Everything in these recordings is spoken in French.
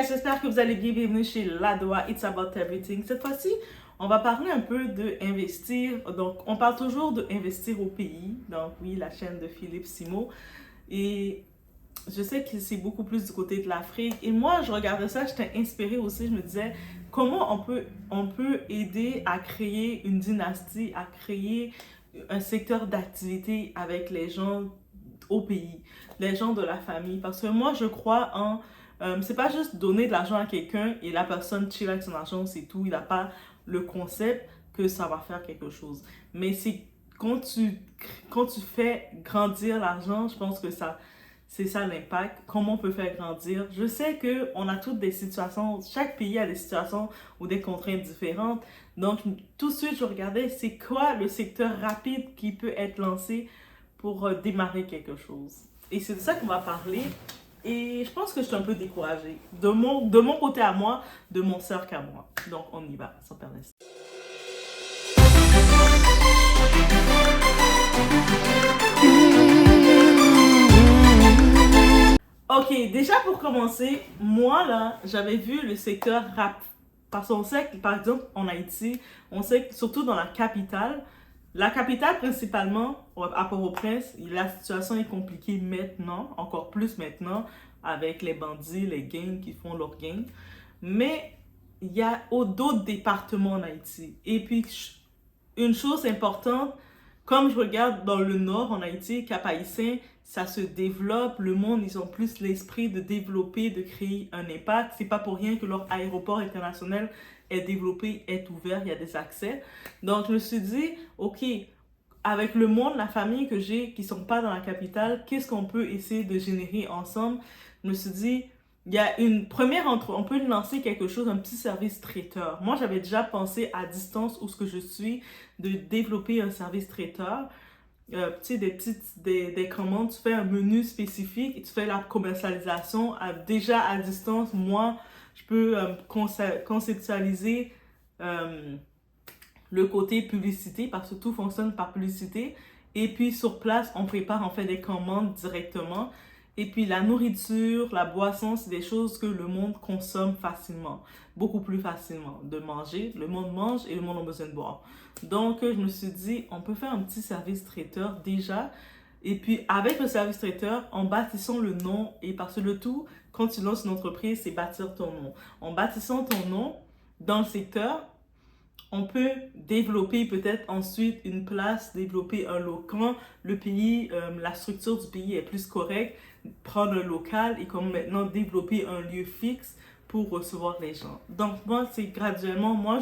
guys, j'espère que vous allez bien. Bienvenue chez Ladoa, It's About Everything. Cette fois-ci, on va parler un peu d'investir. Donc, on parle toujours d'investir au pays. Donc, oui, la chaîne de Philippe Simo. Et je sais que c'est beaucoup plus du côté de l'Afrique. Et moi, je regardais ça, j'étais inspirée aussi. Je me disais, comment on peut aider à créer une dynastie, à créer un secteur d'activité avec les gens au pays, les gens de la famille. Parce que moi, je crois en... c'est pas juste donner de l'argent à quelqu'un et la personne chill avec son argent, c'est tout. Il n'a pas le concept que ça va faire quelque chose. Mais c'est quand tu fais grandir l'argent, je pense que c'est ça l'impact. Comment on peut faire grandir? Je sais qu'on a toutes des situations, chaque pays a des situations ou des contraintes différentes. Donc, tout de suite, je regardais c'est quoi le secteur rapide qui peut être lancé pour démarrer quelque chose. Et c'est de ça qu'on va parler. Et je pense que je suis un peu découragée. De mon côté à moi, de mon cercle à moi. Donc, on y va, sans perdre. Ok, déjà pour commencer, moi là, j'avais vu le secteur rap. Parce qu'on sait que, par exemple, en Haïti, on sait que surtout dans la capitale principalement, à Port-au-Prince, la situation est compliquée maintenant, encore plus maintenant, avec les bandits, les gangs qui font leurs gangs. Mais il y a d'autres départements en Haïti. Et puis, une chose importante, comme je regarde dans le nord en Haïti, Cap-Haïtien, ça se développe, le monde, ils ont plus l'esprit de développer, de créer un impact. C'est pas pour rien que leur aéroport international est développé, est ouvert, il y a des accès. Donc, je me suis dit, ok, avec le monde, la famille que j'ai, qui sont pas dans la capitale, qu'est-ce qu'on peut essayer de générer ensemble? Je me suis dit, il y a une première on peut lancer quelque chose, un petit service traiteur. Moi, j'avais déjà pensé à distance où ce que je suis, de développer un service traiteur. Tu sais, des commandes, tu fais un menu spécifique et tu fais la commercialisation déjà à distance. Moi, je peux conceptualiser le côté publicité parce que tout fonctionne par publicité. Et puis sur place, on prépare, on fait des commandes directement. Et puis la nourriture, la boisson, c'est des choses que le monde consomme facilement, beaucoup plus facilement de manger. Le monde mange et le monde a besoin de boire. Donc je me suis dit, on peut faire un petit service traiteur déjà. Et puis avec le service traiteur, en bâtissant le nom, et parce que le tout, quand tu lances une entreprise, c'est bâtir ton nom. En bâtissant ton nom dans le secteur, on peut développer peut-être ensuite une place, développer un local. Quand le pays, la structure du pays est plus correcte, prendre un local et comme maintenant développer un lieu fixe pour recevoir les gens. Donc moi, c'est graduellement,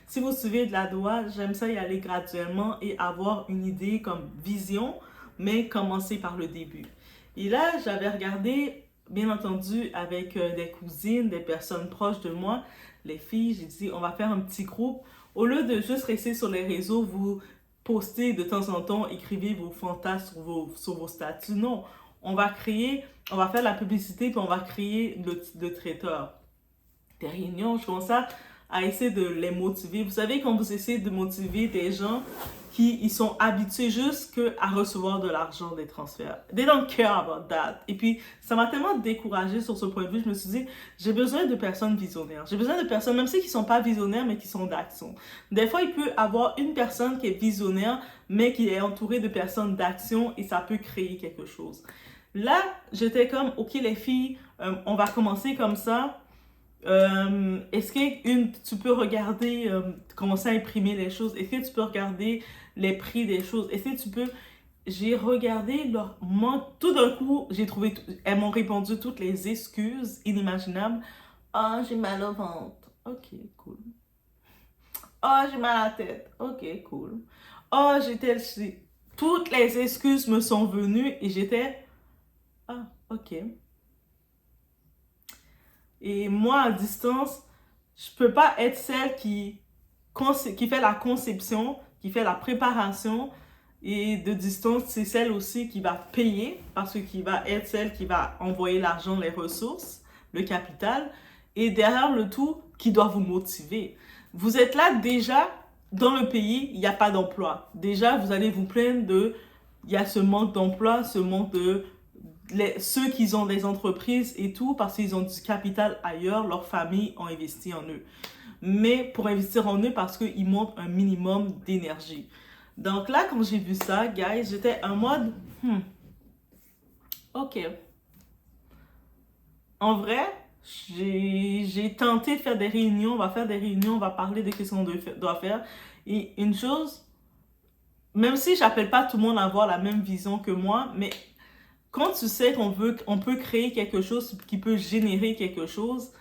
si vous suivez de la Ladoa, j'aime ça y aller graduellement et avoir une idée comme vision, mais commencer par le début. Et là, j'avais regardé, bien entendu, avec des cousines, des personnes proches de moi, les filles, j'ai dit, on va faire un petit groupe. Au lieu de juste rester sur les réseaux, vous postez de temps en temps, écrivez vos fantasmes sur vos statuts. Non, on va faire la publicité, puis on va créer le traiteur. Des réunions, je commence à essayer de les motiver. Vous savez, quand vous essayez de motiver des gens ils sont habitués juste à recevoir de l'argent des transferts. They don't care about that. Et puis, ça m'a tellement découragée sur ce point de vue. Je me suis dit, j'ai besoin de personnes visionnaires. J'ai besoin de personnes, même ceux qui ne sont pas visionnaires, mais qui sont d'action. Des fois, il peut y avoir une personne qui est visionnaire, mais qui est entourée de personnes d'action et ça peut créer quelque chose. Là, j'étais comme, ok les filles, on va commencer comme ça. Est-ce que tu peux regarder, commencer à imprimer les choses? Est-ce que tu peux regarder les prix des choses? Est-ce que tu peux... J'ai regardé leur manque. Tout d'un coup, j'ai trouvé... Elles m'ont répondu toutes les excuses inimaginables. Ah, j'ai mal au ventre. Ok, cool. Ah, j'ai mal à la tête. Ok, cool. Ah, j'étais... Toutes les excuses me sont venues et j'étais... Ah, ok. Et moi, à distance, je peux pas être celle qui fait la conception, qui fait la préparation. Et de distance, c'est celle aussi qui va payer, parce que qui va être celle qui va envoyer l'argent, les ressources, le capital. Et derrière le tout, qui doit vous motiver. Vous êtes là déjà, dans le pays, il n'y a pas d'emploi. Déjà, vous allez vous plaindre il y a ce manque d'emploi, ce manque ceux qui ont des entreprises et tout, parce qu'ils ont du capital ailleurs, leur famille ont investi en eux. Mais pour investir en eux, parce qu'ils montrent un minimum d'énergie. Donc là, quand j'ai vu ça, guys, j'étais en mode, ok. En vrai, j'ai tenté de faire des réunions, on va faire des réunions, on va parler de ce qu'on doit faire. Et une chose, même si j'appelle pas tout le monde à avoir la même vision que moi, mais quand tu sais on peut créer quelque chose qui peut générer quelque chose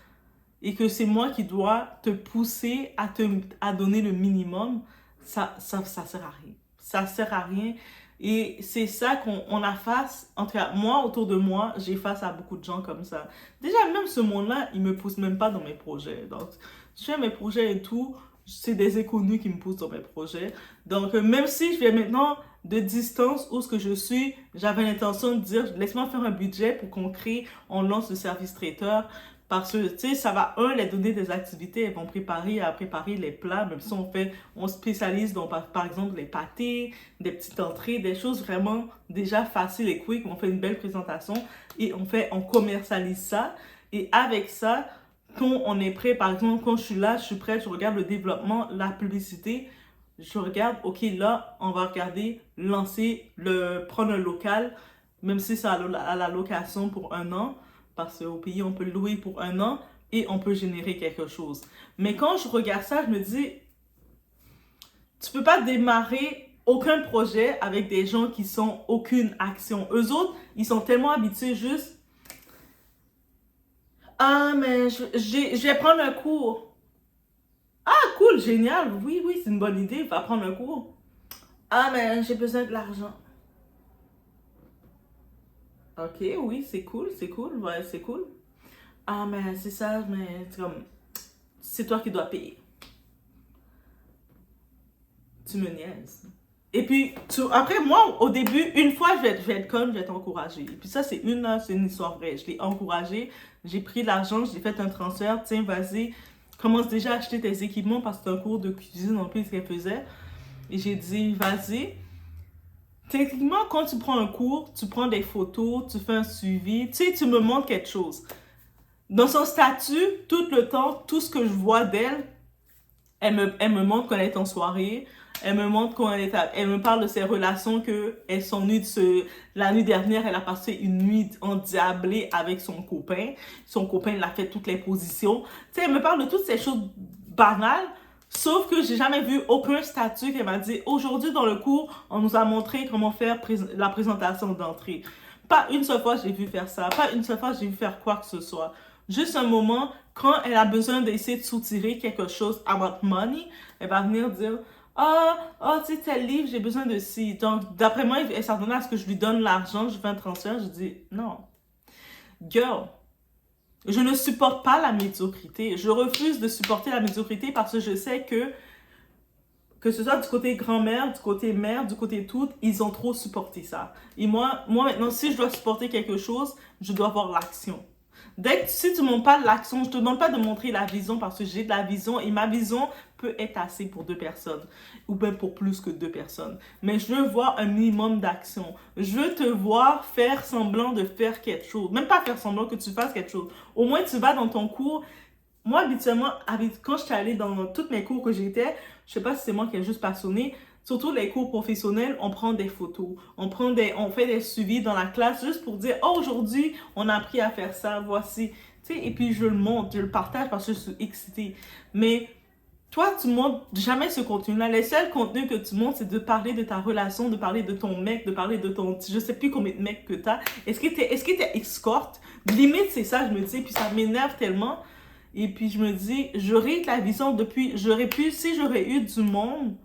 et que c'est moi qui dois te pousser à donner le minimum, ça sert à rien. Ça sert à rien. Et c'est ça qu'on a face, en tout cas, moi, autour de moi, j'ai face à beaucoup de gens comme ça. Déjà, même ce monde-là, il me pousse même pas dans mes projets. Donc, je fais mes projets et tout, c'est des inconnus qui me poussent dans mes projets. Donc, même si je viens maintenant de distance où ce que je suis, j'avais l'intention de dire, laisse-moi faire un budget pour qu'on crée, on lance le service traiteur. Parce que, tu sais, ça va, les donner des activités, elles vont préparer les plats, même si on spécialise dans, par exemple, les pâtés, des petites entrées, des choses vraiment déjà faciles et quick, on fait une belle présentation et on commercialise ça. Et avec ça, quand on est prêt, par exemple, quand je suis là, je suis prête, je regarde le développement, la publicité, je regarde, ok, là, on va regarder, prendre un local, même si c'est à la location pour 1 an, parce qu'au pays, on peut le louer pour 1 an et on peut générer quelque chose. Mais quand je regarde ça, je me dis, tu peux pas démarrer aucun projet avec des gens qui sont aucune action. Eux autres, ils sont tellement habitués juste, ah, mais je vais prendre un cours. Ah, cool, génial. Oui, c'est une bonne idée, va prendre un cours. Ah, mais j'ai besoin de l'argent. Ok, oui, c'est cool, ouais, c'est cool. Ah, mais c'est ça, mais c'est toi qui dois payer. Tu me niaises. Et puis, après, moi, au début, une fois, je vais être conne, je vais t'encourager. Et puis ça, c'est une histoire vraie. Je l'ai encouragé, j'ai pris l'argent, j'ai fait un transfert. Tiens, vas-y, commence déjà à acheter tes équipements parce que c'est un cours de cuisine en plus qu'elle faisait. Et j'ai dit, vas-y. Techniquement, quand tu prends un cours, tu prends des photos, tu fais un suivi, tu sais, tu me montres quelque chose. Dans son statut, tout le temps, tout ce que je vois d'elle, elle me montre qu'elle est en soirée, elle me montre elle me parle de ses relations qu'elles sont nues la nuit dernière, elle a passé une nuit endiablée avec son copain. Son copain l'a fait toutes les positions. Tu sais, elle me parle de toutes ces choses banales. Sauf que j'ai jamais vu aucun statut qui m'a dit aujourd'hui dans le cours, on nous a montré comment faire la présentation d'entrée. Pas une seule fois j'ai vu faire ça, pas une seule fois j'ai vu faire quoi que ce soit. Juste un moment, quand elle a besoin d'essayer de soutirer quelque chose about money, elle va venir dire tu sais, tel livre, j'ai besoin de ci. Donc, d'après moi, elle s'attendait à ce que je lui donne l'argent, je fais un transfert. Je dis non. Girl, je ne supporte pas la médiocrité. Je refuse de supporter la médiocrité parce que je sais que ce soit du côté grand-mère, du côté mère, du côté toute, ils ont trop supporté ça. Et moi maintenant, si je dois supporter quelque chose, je dois avoir l'action. Si tu ne montres pas l'action, je ne te demande pas de montrer la vision parce que j'ai de la vision et ma vision peut être assez pour 2 personnes ou même pour plus que 2 personnes. Mais je veux voir un minimum d'action. Je veux te voir faire semblant de faire quelque chose. Même pas faire semblant que tu fasses quelque chose. Au moins, tu vas dans ton cours. Moi, habituellement, quand je suis allée dans tous mes cours que j'étais, je sais pas si c'est moi qui est juste passionnée, surtout les cours professionnels, on prend des photos. On fait des suivis dans la classe juste pour dire, oh, aujourd'hui, on a appris à faire ça, voici. Tu sais, et puis je le montre, je le partage parce que je suis excitée. Mais toi, tu montres jamais ce contenu-là. Les seuls contenus que tu montres, c'est de parler de ta relation, de parler de ton mec, de parler de ton... Je sais plus combien de mecs que tu as. Est-ce que t'es escorte? Limite, c'est ça, je me dis, puis ça m'énerve tellement. Et puis je me dis, j'aurais la vision si j'aurais eu du monde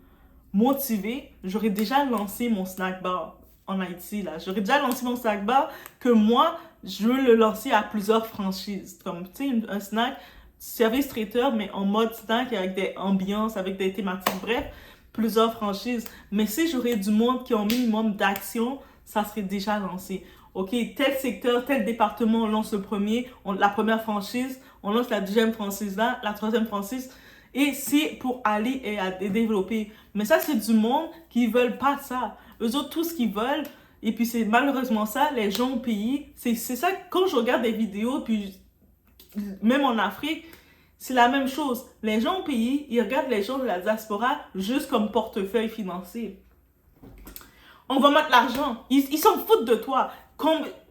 motivé, j'aurais déjà lancé mon snack bar en Haïti, là. J'aurais déjà lancé mon snack bar que moi, je veux le lancer à plusieurs franchises. Comme, tu sais, un snack, service traiteur, mais en mode snack avec des ambiances, avec des thématiques, bref, plusieurs franchises. Mais si j'aurais du monde qui a un minimum d'action, ça serait déjà lancé. OK, tel secteur, tel département, on lance le premier, la première franchise, on lance la deuxième franchise là, la troisième franchise. Et c'est pour aller et développer. Mais ça, c'est du monde qui ne veulent pas ça. Eux autres, tout ce qu'ils veulent, Et puis c'est malheureusement ça, les gens au pays, c'est ça, quand je regarde des vidéos, puis même en Afrique, c'est la même chose. Les gens au pays, ils regardent les gens de la diaspora juste comme portefeuille financier. On va mettre l'argent. Ils s'en foutent de toi.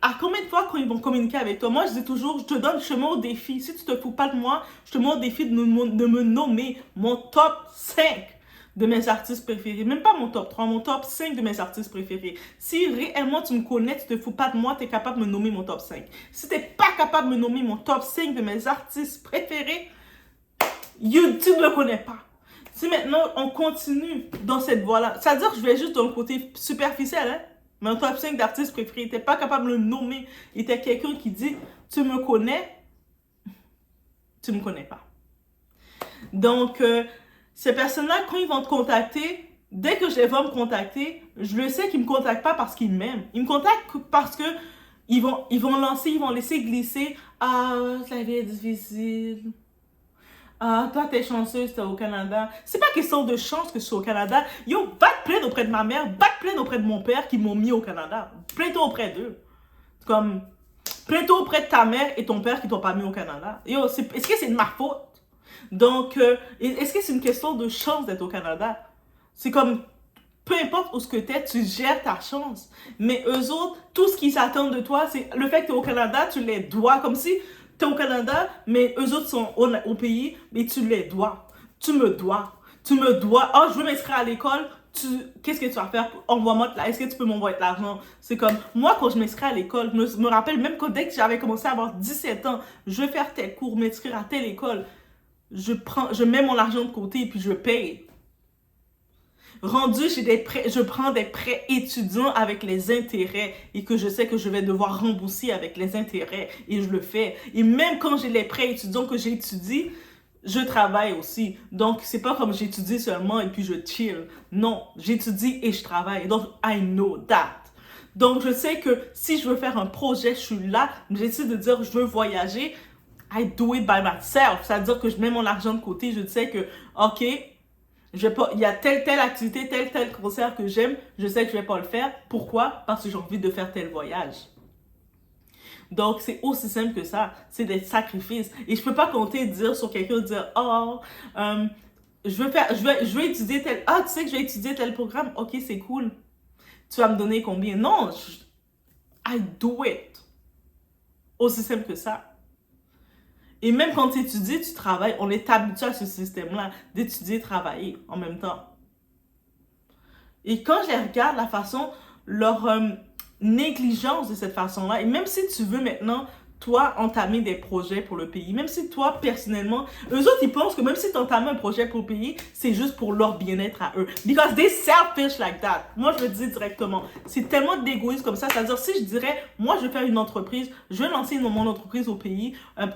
À combien de fois quand ils vont communiquer avec toi? Moi, je dis toujours, je te mets au défi. Si tu te fous pas de moi, je te mets au défi de me nommer mon top 5 de mes artistes préférés. Même pas mon top 3, mon top 5 de mes artistes préférés. Si réellement tu me connais, tu te fous pas de moi, tu es capable de me nommer mon top 5. Si tu n'es pas capable de me nommer mon top 5 de mes artistes préférés, tu ne me connais pas. Si maintenant on continue dans cette voie-là, c'est-à-dire que je vais juste dans le côté superficiel, hein? Mais un top 5 d'artistes préférés, tu n'es pas capable de le nommer. Et tu es quelqu'un qui dit, tu me connais, tu ne me connais pas. Donc, ces personnes-là, quand ils vont te contacter, dès que je les vois me contacter, je le sais qu'ils ne me contactent pas parce qu'ils m'aiment. Ils me contactent parce que ils vont laisser glisser. Ah, la vie est difficile. Ah, toi, t'es chanceuse, t'es au Canada. C'est pas question de chance que je suis au Canada. Yo, va te plaindre auprès de ma mère, va te plaindre auprès de mon père qui m'ont mis au Canada. Plains-toi auprès d'eux. Comme, plains-toi auprès de ta mère et ton père qui t'ont pas mis au Canada. Yo, est-ce que c'est de ma faute? Donc, est-ce que c'est une question de chance d'être au Canada? C'est comme, peu importe où ce que t'es, tu gères ta chance. Mais eux autres, tout ce qu'ils attendent de toi, c'est le fait que t'es au Canada, tu les dois. Comme si t'es au Canada, mais eux autres sont au pays, mais tu les dois. Tu me dois. Tu me dois. Oh, je veux m'inscrire à l'école. Qu'est-ce que tu vas faire? Envoie-moi de là. Est-ce que tu peux m'envoyer de l'argent? C'est comme, moi, quand je m'inscris à l'école, je me rappelle même que dès que j'avais commencé à avoir 17 ans, je vais faire tel cours, m'inscrire à telle école. Je mets mon argent de côté et puis je paye. Rendu, je prends des prêts étudiants avec les intérêts et que je sais que je vais devoir rembourser avec les intérêts et je le fais. Et même quand j'ai les prêts étudiants que j'étudie, je travaille aussi. Donc, c'est pas comme j'étudie seulement et puis je chill. Non, j'étudie et je travaille. Donc, I know that. Donc, je sais que si je veux faire un projet, je suis là. J'essaie de dire, je veux voyager. I do it by myself. C'est-à-dire que je mets mon argent de côté. Je sais que, OK, il y a telle activité, tel concert que j'aime. Je sais que je vais pas le faire. Pourquoi? Parce que j'ai envie de faire tel voyage. Donc, c'est aussi simple que ça. C'est des sacrifices. Et je peux pas compter dire sur quelqu'un, dire, oh, je vais étudier tel, ah, tu sais que je vais étudier tel programme. OK, c'est cool. Tu vas me donner combien? Non, I do it. Aussi simple que ça. Et même quand tu étudies, tu travailles. On est habitué à ce système-là d'étudier et travailler en même temps. Et quand je regarde la façon, leur négligence de cette façon-là, et même si tu veux maintenant, toi, entamer des projets pour le pays, même si toi, personnellement, eux autres, ils pensent que même si tu entames un projet pour le pays, c'est juste pour leur bien-être à eux. Because they selfish like that. Moi, je le dis directement. C'est tellement d'égoïsme comme ça. C'est-à-dire, si je dirais, moi, je vais faire une entreprise, je vais lancer mon entreprise au pays, un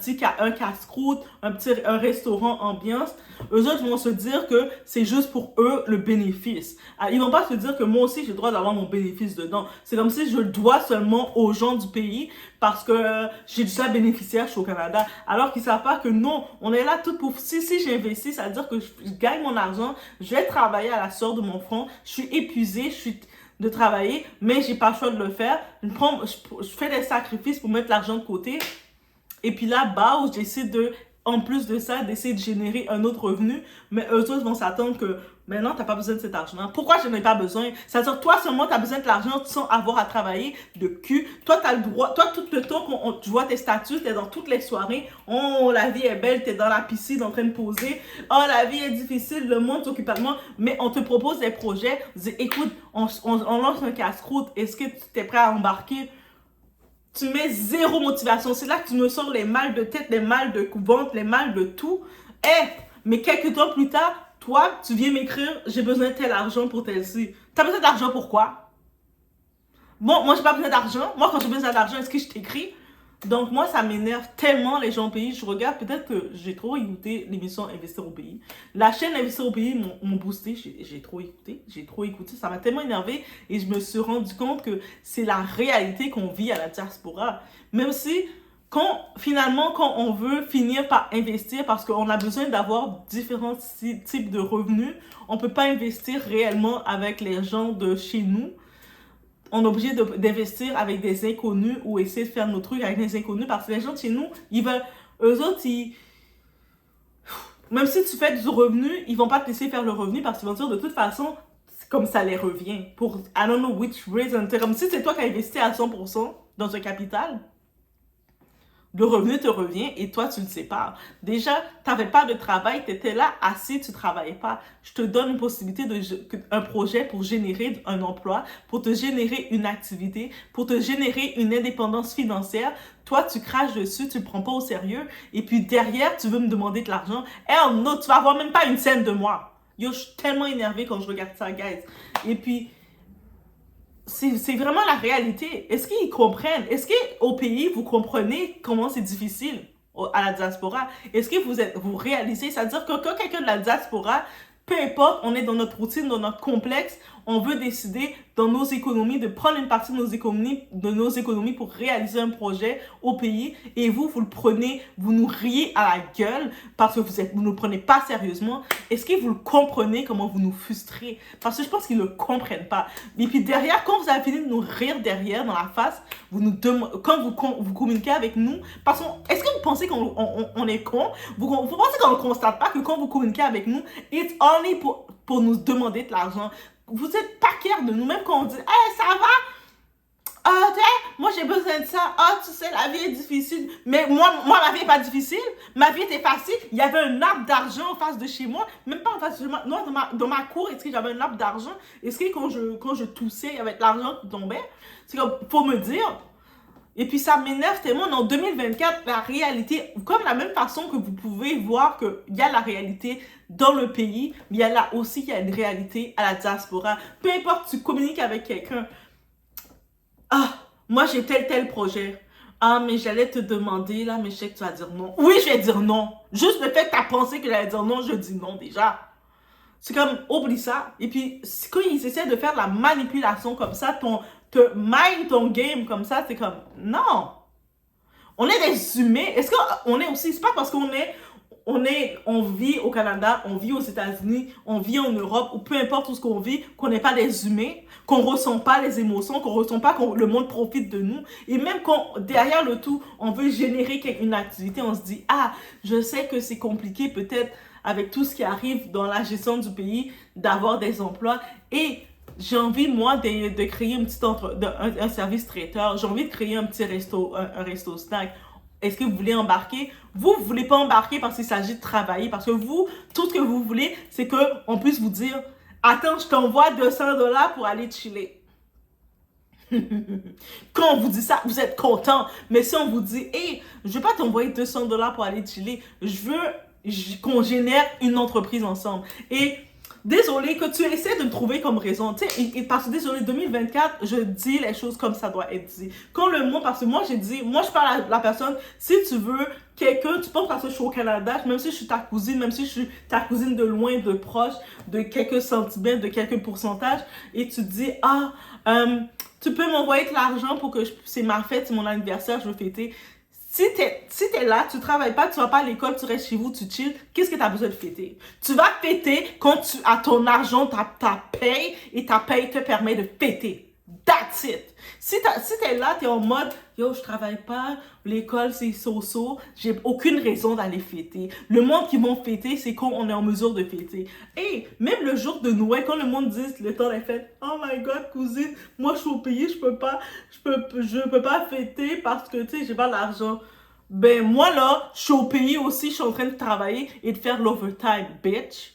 casse-croûte, un restaurant ambiance, eux autres vont se dire que c'est juste pour eux le bénéfice. Alors, ils vont pas se dire que moi aussi, j'ai le droit d'avoir mon bénéfice dedans. C'est comme si je le dois seulement aux gens du pays parce que j'ai déjà bénéficié, je suis au Canada. Alors qu'ils ne savent pas que non, on est là tout pour... Si j'investis, ça veut dire que je gagne mon argent, je vais travailler à la sueur de mon front, je suis épuisée, de travailler, mais j'ai pas le choix de le faire. Je fais des sacrifices pour mettre l'argent de côté. Et puis là, j'essaie de... En plus de ça, d'essayer de générer un autre revenu, mais eux autres vont s'attendre que maintenant, tu n'as pas besoin de cet argent. Pourquoi je n'en ai pas besoin? C'est-à-dire, toi seulement, tu as besoin de l'argent sans avoir à travailler de cul. Toi, tu as le droit, toi, tout le temps qu'on tu vois tes statuts, tu es dans toutes les soirées. Oh, la vie est belle, tu es dans la piscine en train de poser. Oh, la vie est difficile, le monde s'occupe de moi. Mais on te propose des projets. Dis, écoute, on lance un casse-croûte. Est-ce que tu es prêt à embarquer? Tu mets zéro motivation. C'est là que tu me sors les mal de tête, les mal de ventre, les mal de tout. Mais quelques temps plus tard, toi, tu viens m'écrire, j'ai besoin de tel argent pour tel-ci. T'as besoin d'argent pour quoi? Bon, moi, j'ai pas besoin d'argent. Moi, quand j'ai besoin d'argent, est-ce que je t'écris? Donc, moi, ça m'énerve tellement les gens au pays. Je regarde, peut-être que j'ai trop écouté l'émission Investir au pays. La chaîne Investir au pays m'ont boosté. J'ai trop écouté. Ça m'a tellement énervé et je me suis rendu compte que c'est la réalité qu'on vit à la diaspora. Même si, finalement, quand on veut finir par investir parce qu'on a besoin d'avoir différents types de revenus, on peut pas investir réellement avec les gens de chez nous. on est obligé d'investir avec des inconnus ou essayer de faire nos trucs avec des inconnus parce que les gens de chez nous, ils veulent, eux autres, même si tu fais du revenu, ils vont pas te laisser faire le revenu parce qu'ils vont dire de toute façon, comme ça les revient. Pour, I don't know which reason. C'est comme si c'est toi qui as investi à 100% dans un capital, le revenu te revient et toi, tu le sépares. Déjà, tu n'avais pas de travail, tu étais là assis, tu ne travaillais pas. Je te donne une possibilité, un projet pour générer un emploi, pour te générer une activité, pour te générer une indépendance financière. Toi, tu craches dessus, tu ne le prends pas au sérieux. Et puis derrière, tu veux me demander de l'argent. Hell no, tu vas avoir même pas une scène de moi. Yo, je suis tellement énervée quand je regarde ça, guys. Et puis, c'est vraiment la réalité. Est-ce qu'ils comprennent? Est-ce qu'au pays, vous comprenez comment c'est difficile à la diaspora? Est-ce que vous réalisez? C'est-à-dire que quand quelqu'un de la diaspora, peu importe, on est dans notre routine, dans notre complexe, on veut décider dans nos économies, de prendre une partie de nos économies pour réaliser un projet au pays. Et vous le prenez, vous nous riez à la gueule parce que vous ne le prenez pas sérieusement. Est-ce que vous le comprenez comment vous nous frustrez? Parce que je pense qu'ils ne le comprennent pas. Et puis derrière, quand vous avez fini de nous rire derrière, dans la face, quand vous communiquez avec nous, parce que est-ce que vous pensez qu'on est con? Vous pensez qu'on ne constate pas que quand vous communiquez avec nous, it's only pour nous demander de l'argent. Vous êtes pas clair de nous, même quand on dit « Hey, ça va? Moi j'ai besoin de ça. Tu sais, la vie est difficile. » Mais moi, ma vie est pas difficile. Ma vie était facile. Il y avait un arbre d'argent en face de chez moi. Même pas en face de chez moi. Non, dans ma cour, est-ce que j'avais un arbre d'argent? Est-ce que quand je toussais, il y avait de l'argent qui tombait? C'est comme, faut me dire. Et puis ça m'énerve tellement. En 2024, la réalité, comme la même façon que vous pouvez voir qu'il y a la réalité dans le pays, mais il y a là aussi il y a une réalité à la diaspora. Peu importe, tu communiques avec quelqu'un. Moi j'ai tel projet. Mais j'allais te demander là, mais je sais que tu vas dire non. Oui, je vais dire non. Juste le fait que tu as pensé que j'allais dire non, je dis non déjà. C'est comme, oublie ça. Et puis, quand ils essaient de faire de la manipulation comme ça, te mind ton game comme ça, c'est comme, non. On est des humains. Est-ce qu'on est aussi, c'est pas parce qu'on on vit au Canada, on vit aux États-Unis, on vit en Europe, ou peu importe où ce qu'on vit, qu'on n'est pas des humains, qu'on ressent pas les émotions, qu'on ressent pas que le monde profite de nous. Et même quand, derrière le tout, on veut générer une activité, on se dit, je sais que c'est compliqué peut-être avec tout ce qui arrive dans la gestion du pays, d'avoir des emplois. Et j'ai envie, moi, de créer un service traiteur. J'ai envie de créer un petit resto, un resto snack. Est-ce que vous voulez embarquer? Vous ne voulez pas embarquer parce qu'il s'agit de travailler. Parce que vous, tout ce que vous voulez, c'est qu'on puisse vous dire, attends, je t'envoie 200$ pour aller chiller. Quand on vous dit ça, vous êtes content. Mais si on vous dit, hey, je ne vais pas t'envoyer 200$ pour aller chiller, je veux qu'on génère une entreprise ensemble. Et désolé que tu essaies de me trouver comme raison. Tu sais, parce que désolé, 2024, je dis les choses comme ça doit être dit. Quand le mot, parce que moi je parle à la personne, si tu veux quelqu'un, tu penses parce que je suis au Canada, même si je suis ta cousine, même si je suis ta cousine de loin, de proche, de quelques centimètres, de quelques pourcentages, et tu dis, tu peux m'envoyer de l'argent pour que c'est ma fête, c'est mon anniversaire, je veux fêter. Si t'es là, tu travailles pas, tu vas pas à l'école, tu restes chez vous, tu chill, qu'est-ce que tu as besoin de fêter? Tu vas fêter quand tu as ton argent, ta paye, et ta paye te permet de fêter. That's it. Si t'es là, t'es en mode, yo, je travaille pas, l'école c'est so-so, j'ai aucune raison d'aller fêter. Le monde qui vont fêter, c'est quand on est en mesure de fêter. Et même le jour de Noël, quand le monde dit le temps des fêtes, oh my god, cousine, moi je suis au pays, je peux pas fêter parce que, tu sais, j'ai pas l'argent. Ben, moi là, je suis au pays aussi, je suis en train de travailler et de faire l'overtime, bitch.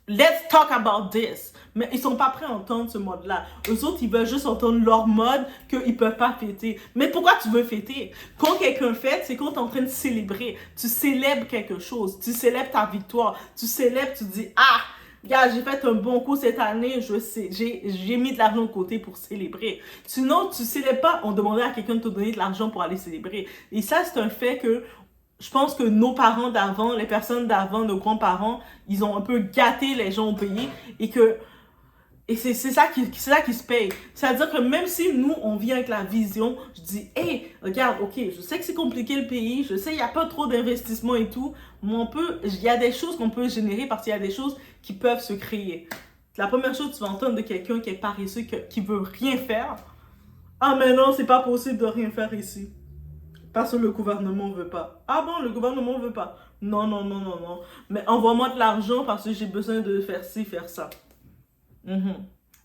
Let's talk about this. Mais ils sont pas prêts à entendre ce mode-là. Eux autres, ils veulent juste entendre leur mode qu'ils peuvent pas fêter. Mais pourquoi tu veux fêter? Quand quelqu'un fête, c'est quand tu es en train de célébrer. Tu célèbres quelque chose. Tu célèbres ta victoire. Tu célèbres, tu dis, gars, j'ai fait un bon coup cette année, je sais, j'ai mis de l'argent de côté pour célébrer. Sinon, tu célèbres pas, on demandait à quelqu'un de te donner de l'argent pour aller célébrer. Et ça, c'est un fait que je pense que nos parents d'avant, les personnes d'avant, nos grands-parents, ils ont un peu gâté les gens au pays et c'est ça qui se paye. C'est-à-dire que même si nous, on vient avec la vision, je dis, hey, regarde, ok, je sais que c'est compliqué le pays, je sais qu'il n'y a pas trop d'investissement et tout, mais il y a des choses qu'on peut générer parce qu'il y a des choses qui peuvent se créer. La première chose que tu vas entendre de quelqu'un qui est paresseux, qui veut rien faire, Ah, mais non, c'est pas possible de rien faire ici. Parce que le gouvernement veut pas. Ah bon, le gouvernement veut pas. Non, non, non, non, non. Mais envoie-moi de l'argent parce que j'ai besoin de faire ci, faire ça. Mhm.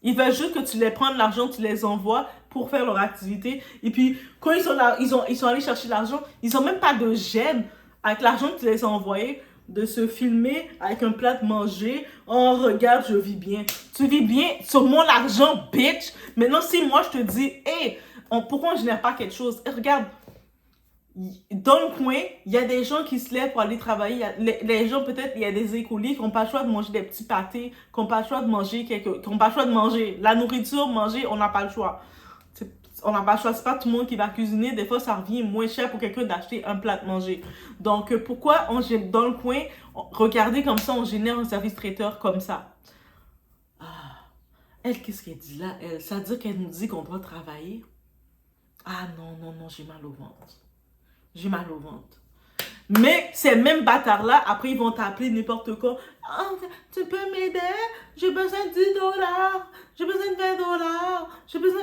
Ils veulent juste que tu les prennes l'argent, tu les envoies pour faire leur activité. Et puis, quand ils sont là, ils sont allés chercher l'argent, ils ont même pas de gêne avec l'argent que tu les as envoyés de se filmer avec un plat de manger. Oh, regarde, je vis bien. Tu vis bien sur mon argent, bitch. Maintenant, si moi je te dis, hey, pourquoi on génère pas quelque chose? Et regarde, dans le coin, il y a des gens qui se lèvent pour aller travailler. Les gens, peut-être, il y a des écoliers qui n'ont pas le choix de manger des petits pâtés, qui n'ont pas le choix de manger qui n'ont pas le choix de manger. La nourriture, manger, on n'a pas le choix. On n'a pas le choix. C'est pas tout le monde qui va cuisiner. Des fois, ça revient moins cher pour quelqu'un d'acheter un plat de manger. Donc, pourquoi dans le coin, regardez comme ça, on génère un service traiteur comme ça? Ah, elle, qu'est-ce qu'elle dit là? Elle, ça veut dire qu'elle nous dit qu'on doit travailler? Ah non, non, non, j'ai mal au ventre. J'ai mal au ventre. Mais ces mêmes bâtards-là, après, ils vont t'appeler n'importe quoi. Oh, tu peux m'aider? J'ai besoin de 10 dollars. J'ai besoin de 20 dollars. J'ai besoin...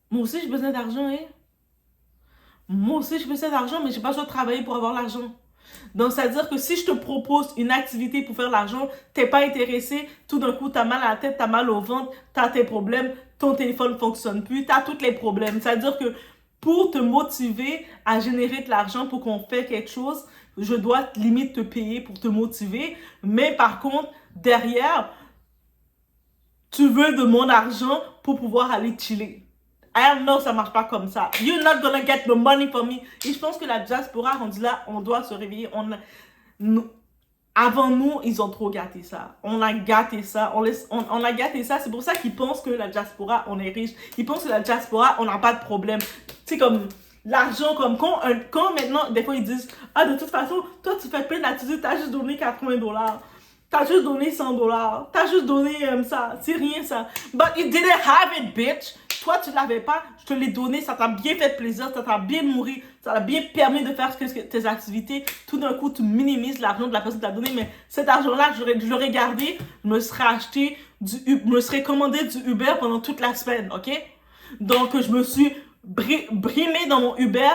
Moi aussi, j'ai besoin d'argent, hein? Moi aussi, j'ai besoin d'argent, mais j'ai pas besoin de travailler pour avoir l'argent. Donc, ça veut dire que si je te propose une activité pour faire l'argent, t'es pas intéressé, tout d'un coup, t'as mal à la tête, t'as mal au ventre, t'as tes problèmes, ton téléphone ne fonctionne plus, t'as tous les problèmes. Ça veut dire que pour te motiver à générer de l'argent pour qu'on fait quelque chose, je dois limite te payer pour te motiver. Mais par contre, derrière, tu veux de mon argent pour pouvoir aller chiller. Non, ça marche pas comme ça. You're not gonna get the money from me. Et je pense que la diaspora, on dit là, on doit se réveiller. Avant nous, ils ont trop gâté ça. On a gâté ça. On a gâté ça. C'est pour ça qu'ils pensent que la diaspora, on est riche. Ils pensent que la diaspora, on n'a pas de problème. C'est comme l'argent, comme quand maintenant, des fois, ils disent, ah, de toute façon, toi, tu fais plein d'activités, t'as juste donné 80 dollars. T'as juste donné 100 dollars. T'as juste donné ça. C'est rien, ça. But you didn't have it, bitch. Toi, tu ne l'avais pas, je te l'ai donné, ça t'a bien fait plaisir, ça t'a bien nourri, ça t'a bien permis de faire tes activités. Tout d'un coup, tu minimises l'argent de la personne qui t'a donné, mais cet argent-là, je l'aurais gardé, je me serais acheté, me serais commandé du Uber pendant toute la semaine, ok? Donc, je me suis brimé dans mon Uber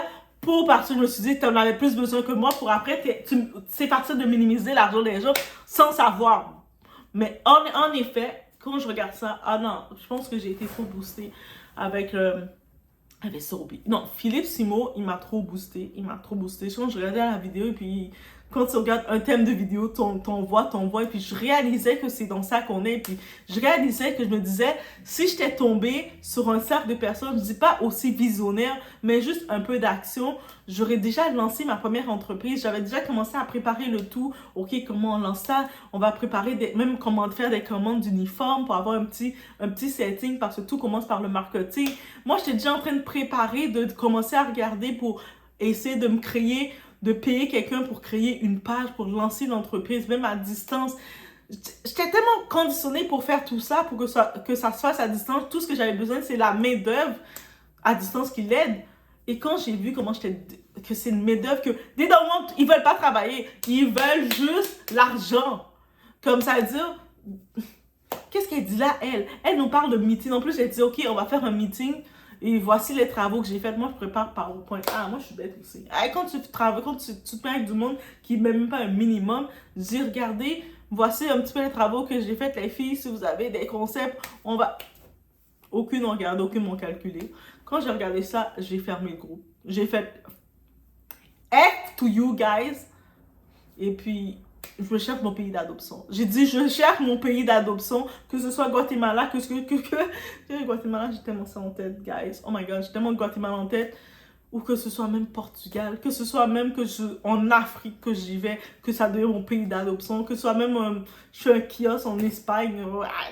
parce que je me suis dit que tu en avais plus besoin que moi pour après, c'est parti de minimiser l'argent des gens sans savoir. Mais en effet, quand je regarde ça, ah non, je pense que j'ai été trop boostée avec Sobi. Non, Philippe Simo, il m'a trop boosté. Il m'a trop boosté. Quand je regardais la vidéo et puis quand tu regardes un thème de vidéo, ton voix, et puis je réalisais que c'est dans ça qu'on est. Et puis je réalisais que je me disais, si j'étais tombée sur un cercle de personnes, je dis pas aussi visionnaire, mais juste un peu d'action, j'aurais déjà lancé ma première entreprise. J'avais déjà commencé à préparer le tout. Ok, comment on lance ça? On va préparer même comment faire des commandes d'uniformes pour avoir un petit setting parce que tout commence par le marketing. Moi, j'étais déjà en train de préparer, de commencer à regarder pour essayer de me créer, de payer quelqu'un pour créer une page, pour lancer l'entreprise, même à distance. J'étais tellement conditionnée pour faire tout ça, pour que ça se fasse à distance. Tout ce que j'avais besoin, c'est la main-d'œuvre à distance qui l'aide. Et quand j'ai vu comment que c'est une main-d'œuvre, que ils veulent pas travailler, ils veulent juste l'argent. Comme ça veut dire, qu'est-ce qu'elle dit là, elle? Elle nous parle de meeting. En plus, elle dit, ok, on va faire un meeting. Et voici les travaux que j'ai faits. Moi, je prépare PowerPoint. Ah, moi, je suis bête aussi. Quand tu travailles, quand tu te mets avec du monde qui ne met même pas un minimum, dis, regardez, voici un petit peu les travaux que j'ai faits, les filles. Si vous avez des concepts, on va... Aucune ont regardé, aucune m'ont calculé. Quand j'ai regardé ça, j'ai fermé le groupe. J'ai fait F to you guys. Et puis, je cherche mon pays d'adoption. J'ai dit, je cherche mon pays d'adoption, que ce soit Guatemala, Guatemala, j'ai tellement ça en tête, guys. Oh my god, j'ai tellement de Guatemala en tête. Ou que ce soit même Portugal, que ce soit même en Afrique que j'y vais, que ça devient mon pays d'adoption, que ce soit même, je suis un kiosque en Espagne,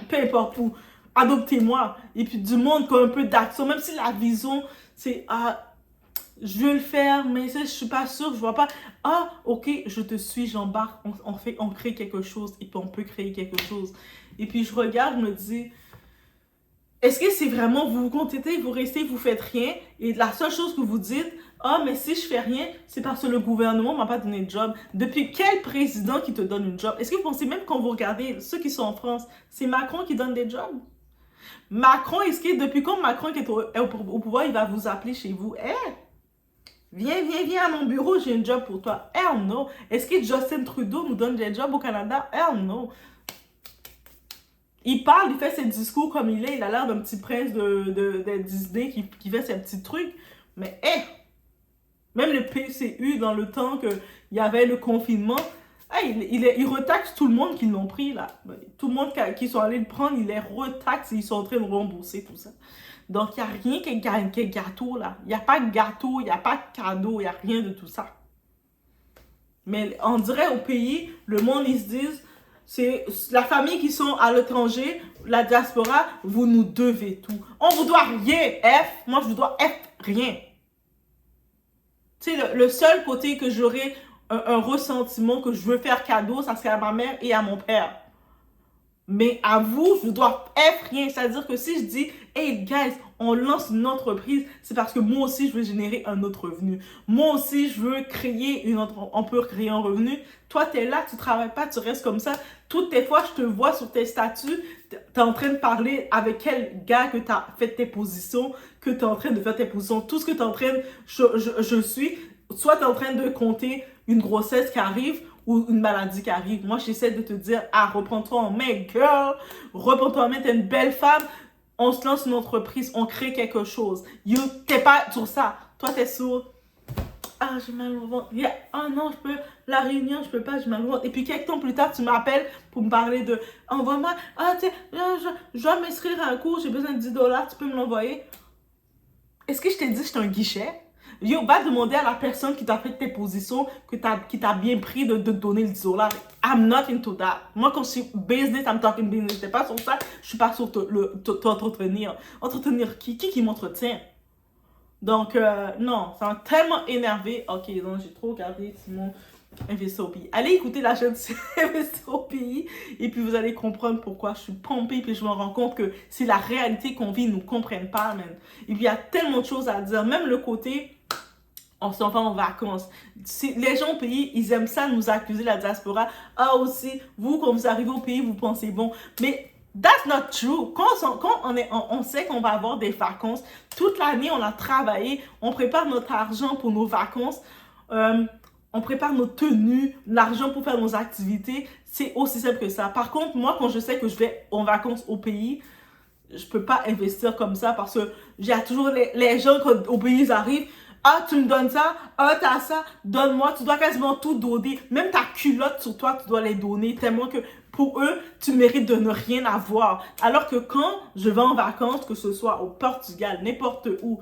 peu importe où. Adoptez-moi. Et puis du monde qui a un peu d'action, même si la vision, c'est, je veux le faire, mais je suis pas sûre, je vois pas. Ah, ok, je te suis, j'embarque, on crée quelque chose, et puis on peut créer quelque chose. Et puis je regarde, je me dis, est-ce que c'est vraiment, vous vous contentez, vous restez, vous faites rien, et la seule chose que vous dites, mais si je fais rien, c'est parce que le gouvernement m'a pas donné de job. Depuis quel président qui te donne une job? Est-ce que vous pensez, même quand vous regardez ceux qui sont en France, c'est Macron qui donne des jobs? Macron, est-ce que depuis quand Macron est au pouvoir, il va vous appeler chez vous? Viens à mon bureau, j'ai un job pour toi. Hell no. Est-ce que Justin Trudeau nous donne des jobs au Canada? Hell no. Il parle, il fait ses discours comme il est. Il a l'air d'un petit prince de Disney qui fait ses petits trucs. Mais même le PCU, dans le temps qu'il y avait le confinement, il retaxe tout le monde qui l'ont pris, là. Tout le monde qui sont allés le prendre, il les retaxe et ils sont en train de rembourser tout ça. Donc, il n'y a rien qui est gâteau, là. Il n'y a pas de gâteau, il n'y a pas de cadeau, il n'y a rien de tout ça. Mais on dirait au pays, le monde, ils se disent, c'est la famille qui sont à l'étranger, la diaspora, vous nous devez tout. On vous doit rien, moi je vous dois rien. Tu sais, le seul côté que j'aurais un ressentiment que je veux faire cadeau, ça serait à ma mère et à mon père. Mais à vous, je dois rien. C'est-à-dire que si je dis, hey guys, on lance une entreprise, c'est parce que moi aussi, je veux générer un autre revenu. Moi aussi, je veux créer on peut créer un revenu. Toi, tu es là, tu travailles pas, tu restes comme ça. Toutes tes fois, je te vois sur tes statuts, tu es en train de parler avec quel gars que tu as fait tes positions, que tu es en train de faire tes positions. Tout ce que tu es en train, je suis, soit tu es en train de compter une grossesse qui arrive, ou une maladie qui arrive. Moi, j'essaie de te dire, reprends-toi en main, girl. Reprends-toi en main, t'es une belle femme. On se lance une entreprise, on crée quelque chose. T'es pas sur ça. Toi, t'es sur, j'ai mal au ventre. Non, la réunion, je peux pas, j'ai mal au ventre. Et puis, quelques temps plus tard, tu m'appelles pour me parler de, envoie-moi, tu sais, je dois m'inscrire à un cours, j'ai besoin de 10 $, tu peux me l'envoyer. Est-ce que je t'ai dit que j'étais un guichet? Va demander à la personne qui t'a fait tes positions, qui t'a bien pris de te donner le 10 $. I'm not into that. Moi, quand je suis business, I'm talking business. T'es pas sur ça, je suis pas sur t'entretenir. Entretenir qui m'entretient? Donc, non, ça m'a tellement énervé. Ok, donc j'ai trop regardé Simon Investir au pays. Allez écouter la chaîne Investir au pays et puis vous allez comprendre pourquoi je suis pompée puis je me rends compte que c'est la réalité qu'on vit, ils nous comprennent pas, man. Et puis il y a tellement de choses à dire, même le côté on s'en va en vacances. Les gens au pays, ils aiment ça nous accuser, la diaspora. Aussi, vous, quand vous arrivez au pays, vous pensez bon. Mais that's not true. Quand on sait qu'on va avoir des vacances, toute l'année, on a travaillé, on prépare notre argent pour nos vacances, on prépare nos tenues, l'argent pour faire nos activités. C'est aussi simple que ça. Par contre, moi, quand je sais que je vais en vacances au pays, je peux pas investir comme ça parce que il y a toujours les gens, quand au pays, ils arrivent, tu me donnes ça, t'as ça, donne-moi, tu dois quasiment tout donner. Même ta culotte sur toi, tu dois les donner tellement que pour eux, tu mérites de ne rien avoir. Alors que quand je vais en vacances, que ce soit au Portugal, n'importe où,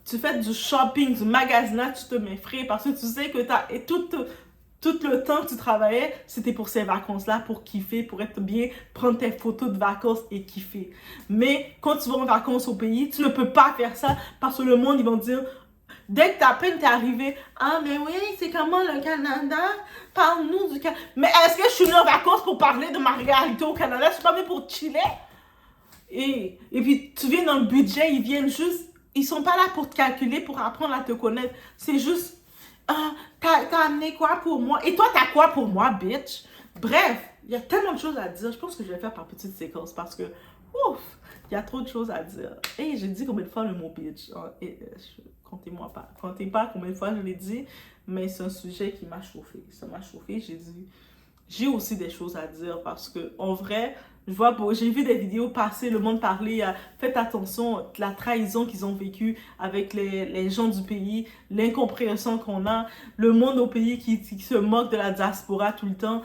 tu fais du shopping, du magasinage, tu te mets frais parce que tu sais que tout le temps que tu travaillais, c'était pour ces vacances-là, pour kiffer, pour être bien, prendre tes photos de vacances et kiffer. Mais quand tu vas en vacances au pays, tu ne peux pas faire ça parce que le monde, ils vont dire... Dès que ta peine t'est arrivée, mais oui, c'est comment le Canada? Parle-nous du Canada. Mais est-ce que je suis venue en vacances pour parler de ma réalité au Canada? Je suis pas venue pour chiller. Et puis, tu viens dans le budget, ils viennent juste, ils sont pas là pour te calculer, pour apprendre à te connaître. C'est juste, t'as amené quoi pour moi? Et toi, t'as quoi pour moi, bitch? Bref, il y a tellement de choses à dire. Je pense que je vais le faire par petites séquences parce que, ouf, il y a trop de choses à dire. Et j'ai dit combien de fois le mot bitch? Comptez-moi pas. Comptez pas combien de fois je l'ai dit, mais c'est un sujet qui m'a chauffé. Ça m'a chauffé. J'ai aussi des choses à dire parce que, en vrai, j'ai vu des vidéos passer, le monde parler, faites attention, la trahison qu'ils ont vécue avec les gens du pays, l'incompréhension qu'on a, le monde au pays qui se moque de la diaspora tout le temps.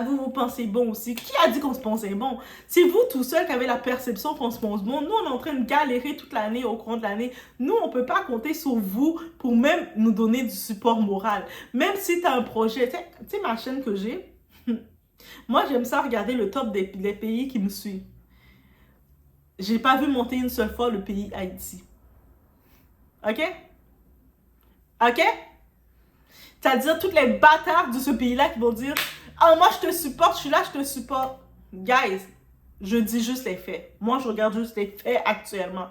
Vous pensez bon aussi. Qui a dit qu'on se pensait bon? C'est vous tout seul qui avez la perception qu'on se pense bon. Nous, on est en train de galérer toute l'année, au cours de l'année. Nous, on peut pas compter sur vous pour même nous donner du support moral. Même si tu as un projet, tu sais ma chaîne que j'ai, moi, j'aime ça regarder le top des pays qui me suivent. J'ai pas vu monter une seule fois le pays Haïti. OK? OK? C'est-à-dire tous les bâtards de ce pays-là qui vont dire moi, je te supporte, je suis là, je te supporte. Guys, je dis juste les faits. Moi, je regarde juste les faits actuellement.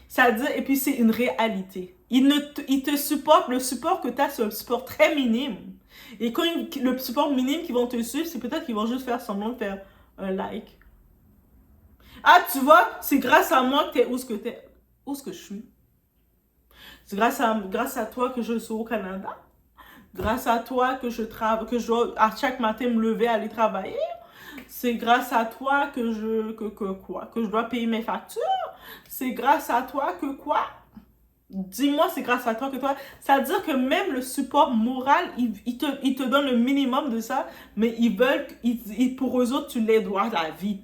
C'est-à-dire, et puis c'est une réalité. Ils te supportent, le support que tu as, c'est un support très minime. Et quand le support minime qu'ils vont te suivre, c'est peut-être qu'ils vont juste faire semblant de faire un like. Ah, tu vois, c'est grâce à moi que t'es où ce que t'es. Où ce que je suis. C'est grâce à toi que je suis au Canada. Grâce à toi que je travaille, que je dois à chaque matin me lever, aller travailler. C'est grâce à toi que je dois payer mes factures. C'est grâce à toi que quoi? Dis-moi, c'est grâce à toi que toi. C'est-à-dire que même le support moral, ils te donnent le minimum de ça, mais ils veulent, pour eux autres, tu les dois la vie.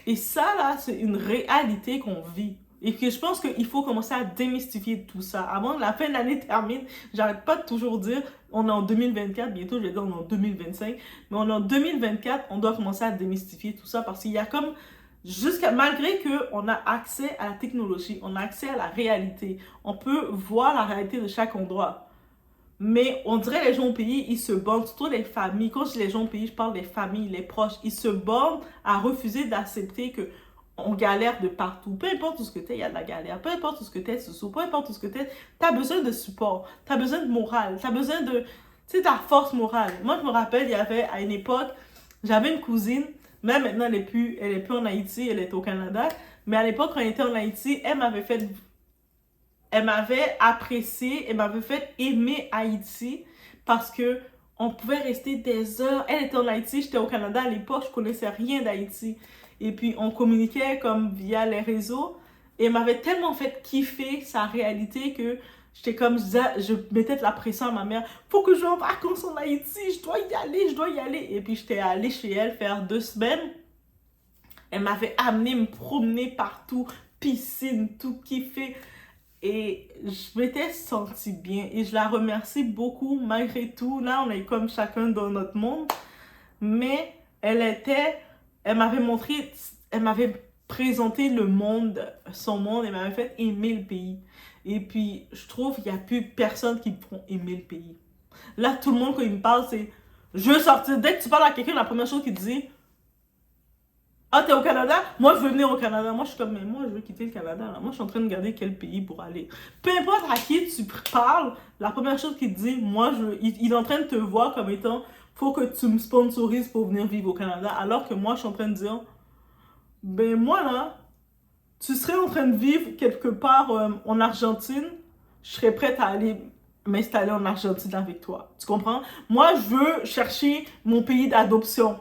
Et ça, là, c'est une réalité qu'on vit. Et que je pense qu'il faut commencer à démystifier tout ça. Avant que la fin de l'année termine, j'arrête pas de toujours dire, on est en 2024, bientôt je vais dire on est en 2025, mais on est en 2024, on doit commencer à démystifier tout ça parce qu'il y a comme, malgré qu'on a accès à la technologie, on a accès à la réalité, on peut voir la réalité de chaque endroit. Mais on dirait les gens au pays, ils se bornent, surtout les familles. Quand je dis les gens au pays, je parle des familles, les proches. Ils se bornent à refuser d'accepter que on galère de partout. Peu importe où ce que t'es, il y a de la galère. Peu importe où ce que t'es, peu importe où ce que t'es, t'as besoin de support. T'as besoin de morale. T'as besoin de, tu sais, ta force morale. Moi, je me rappelle, il y avait, à une époque, j'avais une cousine, même maintenant, elle est plus en Haïti, elle est au Canada. Mais à l'époque, quand elle était en Haïti, elle m'avait apprécié, elle m'avait fait aimer Haïti parce que on pouvait rester des heures. Elle était en Haïti, j'étais au Canada à l'époque, je connaissais rien d'Haïti. Et puis on communiquait comme via les réseaux. Et elle m'avait tellement fait kiffer sa réalité que j'étais comme, je mettais de la pression à ma mère. Faut que je vais en vacances en Haïti, je dois y aller, je dois y aller. Et puis j'étais allée chez elle faire 2 semaines. Elle m'avait amené me promener partout, piscine, tout kiffer. Et je m'étais sentie bien et je la remercie beaucoup malgré tout. Là, on est comme chacun dans notre monde. Mais elle m'avait montré, elle m'avait présenté le monde, son monde, elle m'avait fait aimer le pays. Et puis, je trouve qu'il n'y a plus personne qui me font aimer le pays. Là, tout le monde, quand il me parle, c'est je veux sortir. Dès que tu parles à quelqu'un, la première chose qu'il dit, ah, t'es au Canada? Moi, je veux venir au Canada. Moi, je suis comme, mais moi, je veux quitter le Canada. Là. Moi, je suis en train de regarder quel pays pour aller. Peu importe à qui tu parles, la première chose qu'il te dit, moi, il est en train de te voir comme étant, faut que tu me sponsorises pour venir vivre au Canada. Alors que moi, je suis en train de dire, ben moi, là, tu serais en train de vivre quelque part en Argentine, je serais prête à aller m'installer en Argentine avec toi. Tu comprends? Moi, je veux chercher mon pays d'adoption.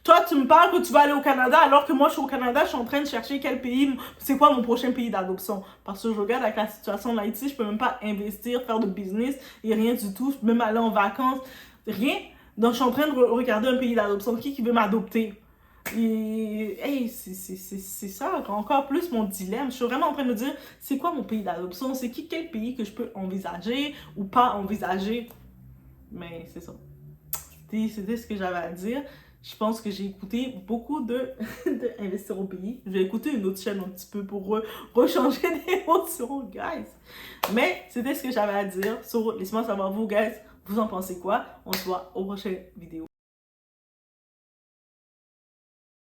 Toi, tu me parles que tu vas aller au Canada, alors que moi, je suis au Canada, je suis en train de chercher quel pays, c'est quoi mon prochain pays d'adoption. Parce que je regarde avec la situation de l'Haïti, je peux même pas investir, faire de business, et rien du tout. Je peux même aller en vacances, rien. Donc, je suis en train de regarder un pays d'adoption. Qui veut m'adopter? Et hey, c'est ça, encore plus mon dilemme. Je suis vraiment en train de me dire, c'est quoi mon pays d'adoption? C'est quel pays que je peux envisager ou pas envisager? Mais c'est ça. C'était ce que j'avais à dire. Je pense que j'ai écouté beaucoup de Investir au pays. J'ai écouté une autre chaîne un petit peu pour rechanger d'émotions, guys. Mais c'était ce que j'avais à dire. Laissez-moi savoir vous, guys, vous en pensez quoi. On se voit aux prochaines vidéos.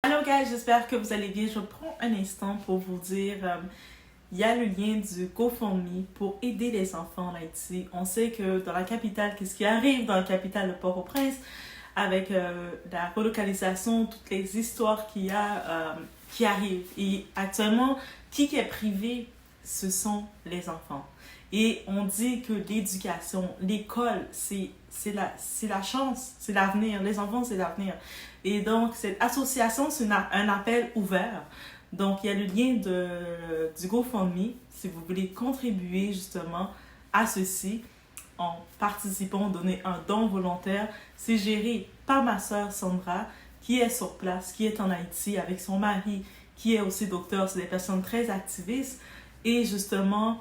Hello, guys, j'espère que vous allez bien. Je prends un instant pour vous dire... il y a le lien du GoFundMe pour aider les enfants en Haïti. On sait que dans la capitale, qu'est-ce qui arrive dans la capitale de Port-au-Prince avec la relocalisation, toutes les histoires qu'il y a qui arrivent. Et actuellement, qui est privé, ce sont les enfants. Et on dit que l'éducation, l'école, c'est la chance, c'est l'avenir. Les enfants, c'est l'avenir. Et donc, cette association, c'est un appel ouvert. Donc, il y a le lien du GoFundMe si vous voulez contribuer justement à ceci en participant, donner un don volontaire. C'est géré par ma sœur Sandra qui est sur place, qui est en Haïti avec son mari qui est aussi docteur. C'est des personnes très activistes et justement,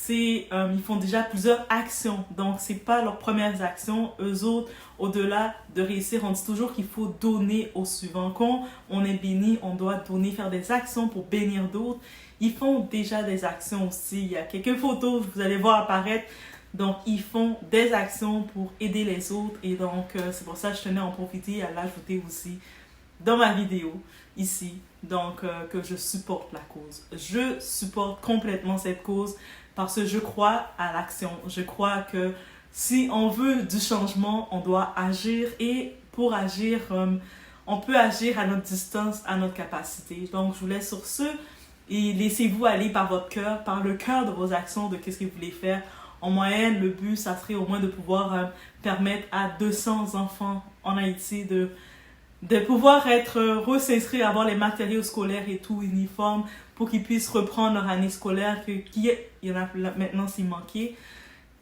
ils font déjà plusieurs actions. Donc, c'est pas leurs premières actions. Eux autres, au-delà de réussir, on dit toujours qu'il faut donner au suivant. Quand on est béni, on doit donner, faire des actions pour bénir d'autres. Ils font déjà des actions aussi. Il y a quelques photos, vous allez voir apparaître. Donc, ils font des actions pour aider les autres. Et donc, c'est pour ça que je tenais à en profiter et à l'ajouter aussi dans ma vidéo ici. Donc, que je supporte la cause. Je supporte complètement cette cause. Parce que je crois à l'action. Je crois que si on veut du changement, on doit agir. Et pour agir, on peut agir à notre distance, à notre capacité. Donc, je vous laisse sur ce et laissez-vous aller par votre cœur, par le cœur de vos actions, de qu'est-ce que vous voulez faire. En moyenne, le but, ça serait au moins de pouvoir permettre à 200 enfants en Haïti de pouvoir être recensés, avoir les matériaux scolaires et tout, uniformes, pour qu'ils puissent reprendre leur année scolaire, il y en a maintenant s'il manquait,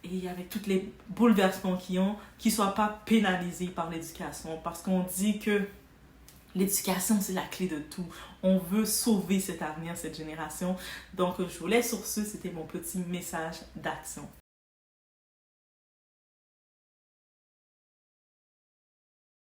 et avec tous les bouleversements qu'ils ont, qu'ils ne soient pas pénalisés par l'éducation, parce qu'on dit que l'éducation, c'est la clé de tout. On veut sauver cet avenir, cette génération. Donc, je vous laisse sur ce, c'était mon petit message d'action.